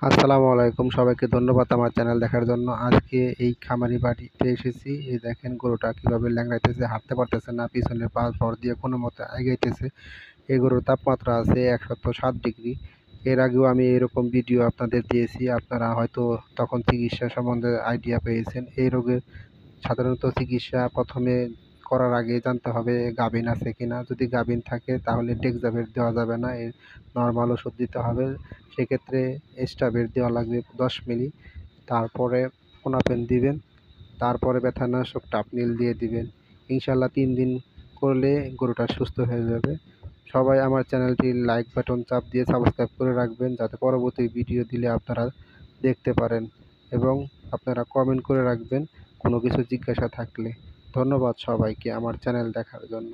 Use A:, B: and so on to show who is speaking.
A: আসসালামু আলাইকুম, সবাইকে ধন্যবাদ আমার চ্যানেল দেখার জন্য। আজকে এই খামারি বাড়িতে এসেছি। এই দেখেন গরুটা কিভাবে ল্যাংড়াইতেছে, হাঁটতে পারতেছে না, পিছনের পা ভর দিয়ে কোনো মতে এগাইতেছে। এই গরুর তাপমাত্রা আছে 107 ডিগ্রি। এর আগেও আমি এরকম ভিডিও আপনাদের দিয়েছি, আপনারা হয়তো তখন চিকিৎসা সম্বন্ধে আইডিয়া পেয়েছেন। এই রোগের সাধারণত চিকিৎসা প্রথমে করার আগে জানতে হবে গাভীন আছে কিনা। যদি গাভীন থাকে তাহলে ডেক্সাভেট দেওয়া যাবে না, নর্মাল ওষুধ দিতে হবে। সেক্ষেত্রে এস্টাবেট দেওয়া লাগবে 10 মিলি। তারপরে ফোনাফেন দিবেন, তারপরে ব্যথানাশক টাপনিল দিয়ে দিবেন। ইনশাল্লাহ 3 দিন করলে গরুটা সুস্থ হয়ে যাবে। সবাই আমার চ্যানেলটি লাইক বাটন চাপ দিয়ে সাবস্ক্রাইব করে রাখবেন, যাতে পরবর্তী ভিডিও দিলে আপনারা দেখতে পারেন, এবং আপনারা কমেন্ট করে রাখবেন কোনো কিছু জিজ্ঞাসা থাকলে। ধন্যবাদ সবাইকে আমার চ্যানেল দেখার জন্য।